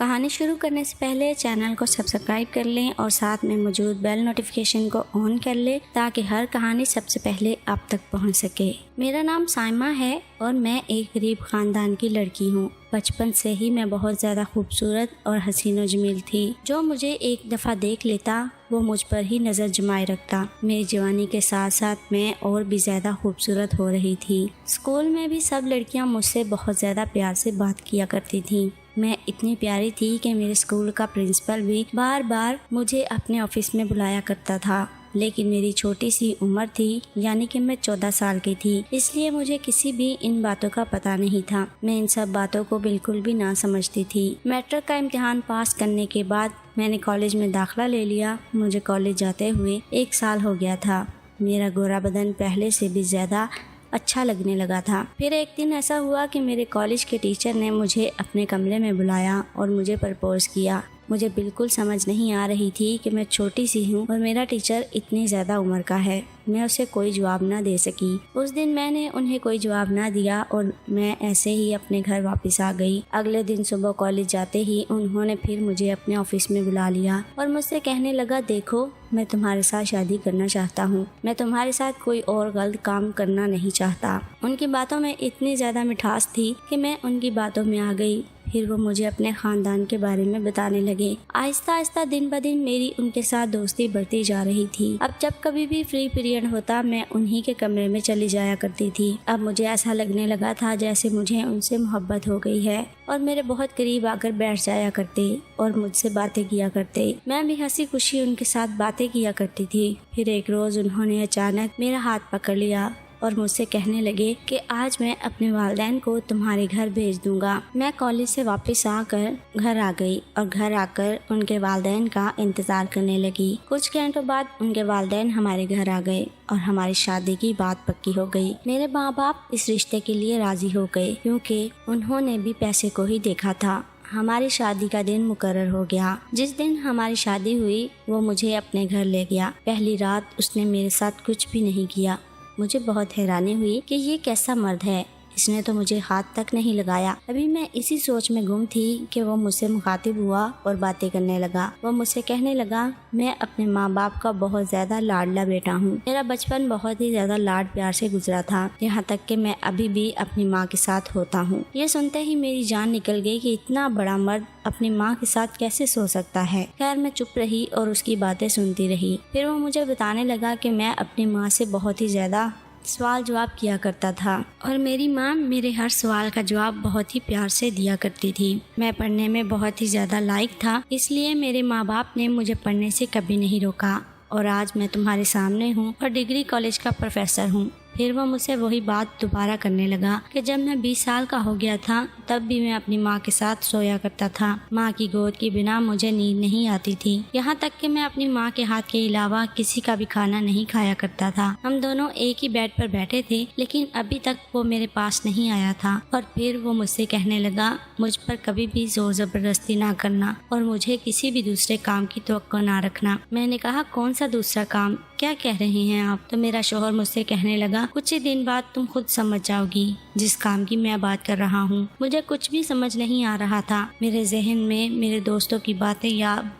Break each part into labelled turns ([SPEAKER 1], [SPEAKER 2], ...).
[SPEAKER 1] کہانی شروع کرنے سے پہلے چینل کو سبسکرائب کر لیں اور ساتھ میں موجود بیل نوٹیفیکیشن کو آن کر لیں تاکہ ہر کہانی سب سے پہلے آپ تک پہنچ سکے۔ میرا نام سائمہ ہے اور میں ایک غریب خاندان کی لڑکی ہوں۔ بچپن سے ہی میں بہت زیادہ خوبصورت اور حسین و جمیل تھی۔ جو مجھے ایک دفعہ دیکھ لیتا وہ مجھ پر ہی نظر جمائے رکھتا۔ میری جوانی کے ساتھ ساتھ میں اور بھی زیادہ خوبصورت ہو رہی تھی۔ اسکول میں بھی سب لڑکیاں مجھ سے بہت زیادہ پیار سے بات کیا کرتی تھیں۔ میں اتنی پیاری تھی کہ میرے اسکول کا پرنسپل بھی بار بار مجھے اپنے آفس میں بلایا کرتا تھا، لیکن میری چھوٹی سی عمر تھی، یعنی کہ میں 14 سال کی تھی، اس لیے مجھے کسی بھی ان باتوں کا پتہ نہیں تھا۔ میں ان سب باتوں کو بالکل بھی نہ سمجھتی تھی۔ میٹرک کا امتحان پاس کرنے کے بعد میں نے کالج میں داخلہ لے لیا۔ مجھے کالج جاتے ہوئے 1 سال ہو گیا تھا۔ میرا گورا بدن پہلے سے بھی زیادہ اچھا لگنے لگا تھا۔ پھر ایک دن ایسا ہوا کہ میرے کالج کے ٹیچر نے مجھے اپنے کمرے میں بلایا اور مجھے پرپوز کیا۔ مجھے بالکل سمجھ نہیں آ رہی تھی کہ میں چھوٹی سی ہوں اور میرا ٹیچر اتنی زیادہ عمر کا ہے۔ میں اسے کوئی جواب نہ دے سکی۔ اس دن میں نے انہیں کوئی جواب نہ دیا اور میں ایسے ہی اپنے گھر واپس آ گئی۔ اگلے دن صبح کالج جاتے ہی انہوں نے پھر مجھے اپنے آفس میں بلا لیا اور مجھ سے کہنے لگا، دیکھو میں تمہارے ساتھ شادی کرنا چاہتا ہوں، میں تمہارے ساتھ کوئی اور غلط کام کرنا نہیں چاہتا۔ ان کی باتوں میں اتنی زیادہ مٹھاس تھی کہ میں ان کی باتوں میں آ گئی۔ پھر وہ مجھے اپنے خاندان کے بارے میں بتانے لگے۔ آہستہ آہستہ دن بدن میری ان کے ساتھ دوستی بڑھتی جا رہی تھی۔ اب جب کبھی بھی فری پیریڈ ہوتا میں انہی کے کمرے میں چلی جایا کرتی تھی۔ اب مجھے ایسا لگنے لگا تھا جیسے مجھے ان سے محبت ہو گئی ہے اور میرے بہت قریب آ کر بیٹھ جایا کرتے اور مجھ سے باتیں کیا کرتے۔ میں بھی ہنسی خوشی ان کے ساتھ باتیں کیا کرتی تھی۔ پھر ایک روز انہوں نے اچانک میرا ہاتھ پکڑ لیا اور مجھ سے کہنے لگے کہ آج میں اپنے والدین کو تمہارے گھر بھیج دوں گا۔ میں کالج سے واپس آ کر گھر آ گئی اور گھر آ کر ان کے والدین کا انتظار کرنے لگی۔ کچھ گھنٹوں بعد ان کے والدین ہمارے گھر آ گئے اور ہماری شادی کی بات پکی ہو گئی۔ میرے ماں باپ اس رشتے کے لیے راضی ہو گئے کیونکہ انہوں نے بھی پیسے کو ہی دیکھا تھا۔ ہماری شادی کا دن مقرر ہو گیا۔ جس دن ہماری شادی ہوئی وہ مجھے اپنے گھر لے گیا۔ پہلی رات اس نے میرے ساتھ کچھ بھی نہیں کیا۔ مجھے بہت حیرانی ہوئی کہ یہ کیسا مرد ہے، اس نے تو مجھے ہاتھ تک نہیں لگایا۔ ابھی میں اسی سوچ میں گم تھی کہ وہ مجھ سے مخاطب ہوا اور باتیں کرنے لگا۔ وہ مجھ سے کہنے لگا، میں اپنے ماں باپ کا بہت زیادہ لاڈلا بیٹا ہوں۔ میرا بچپن بہت ہی زیادہ لاڈ پیار سے گزرا تھا، یہاں تک کہ میں ابھی بھی اپنی ماں کے ساتھ ہوتا ہوں۔ یہ سنتے ہی میری جان نکل گئی کہ اتنا بڑا مرد اپنی ماں کے ساتھ کیسے سو سکتا ہے۔ خیر میں چپ رہی اور اس کی باتیں سنتی رہی۔ پھر وہ مجھے بتانے لگا کہ میں اپنی ماں سے بہت ہی زیادہ سوال جواب کیا کرتا تھا اور میری ماں میرے ہر سوال کا جواب بہت ہی پیار سے دیا کرتی تھی۔ میں پڑھنے میں بہت ہی زیادہ لائق تھا، اس لیے میرے ماں باپ نے مجھے پڑھنے سے کبھی نہیں روکا اور آج میں تمہارے سامنے ہوں اور ڈگری کالج کا پروفیسر ہوں۔ پھر وہ مجھ سے وہی بات دوبارہ کرنے لگا کہ جب میں 20 سال کا ہو گیا تھا تب بھی میں اپنی ماں کے ساتھ سویا کرتا تھا۔ ماں کی گود کے بنا مجھے نیند نہیں آتی تھی، یہاں تک کہ میں اپنی ماں کے ہاتھ کے علاوہ کسی کا بھی کھانا نہیں کھایا کرتا تھا۔ ہم دونوں ایک ہی بیڈ پر بیٹھے تھے لیکن ابھی تک وہ میرے پاس نہیں آیا تھا۔ اور پھر وہ مجھ سے کہنے لگا، مجھ پر کبھی بھی زور زبردستی نہ کرنا اور مجھے کسی بھی دوسرے کام کی توقع نہ رکھنا۔ میں نے کہا، کون سا دوسرا کام، کیا کہہ رہے ہیں آپ؟ تو میرا شوہر مجھ سے کہنے لگا، کچھ ہی دن بعد تم خود سمجھ جاؤ گی جس کام کی میں بات کر رہا ہوں۔ مجھے کچھ بھی سمجھ نہیں آ رہا تھا۔ میرے ذہن میں میرے دوستوں کی باتیں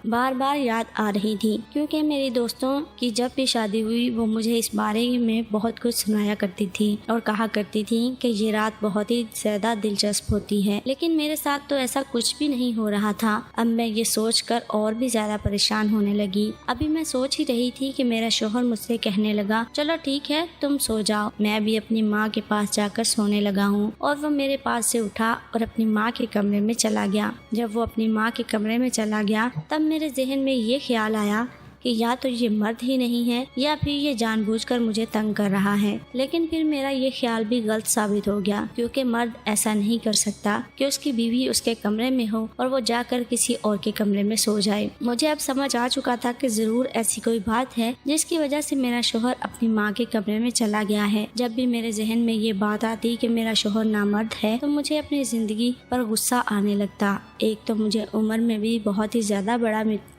[SPEAKER 1] بار بار یاد آ رہی تھی کیونکہ میری دوستوں کی جب بھی شادی ہوئی وہ مجھے اس بارے میں بہت کچھ سنایا کرتی تھی اور کہا کرتی تھی کہ یہ رات بہت ہی زیادہ دلچسپ ہوتی ہے، لیکن میرے ساتھ تو ایسا کچھ بھی نہیں ہو رہا تھا۔ اب میں یہ سوچ کر اور بھی زیادہ پریشان ہونے لگی۔ ابھی میں سوچ ہی رہی تھی کہ میرا شوہر مجھ سے کہنے لگا، چلو ٹھیک ہے تم سو جاؤ، میں بھی اپنی ماں کے پاس جا کر سونے لگا ہوں۔ اور وہ میرے پاس سے اٹھا اور اپنی ماں کے کمرے میں چلا گیا۔ جب وہ اپنی ماں کے کمرے میں چلا گیا تب میرے ذہن میں یہ خیال آیا کہ یا تو یہ مرد ہی نہیں ہے یا پھر یہ جان بوجھ کر مجھے تنگ کر رہا ہے۔ لیکن پھر میرا یہ خیال بھی غلط ثابت ہو گیا کیونکہ مرد ایسا نہیں کر سکتا کہ اس کی بیوی اس کے کمرے میں ہو اور وہ جا کر کسی اور کے کمرے میں سو جائے۔ مجھے اب سمجھ آ چکا تھا کہ ضرور ایسی کوئی بات ہے جس کی وجہ سے میرا شوہر اپنی ماں کے کمرے میں چلا گیا ہے۔ جب بھی میرے ذہن میں یہ بات آتی کہ میرا شوہر نامرد ہے تو مجھے اپنی زندگی پر غصہ آنے لگتا۔ ایک تو مجھے عمر میں بھی بہت ہی زیادہ بڑا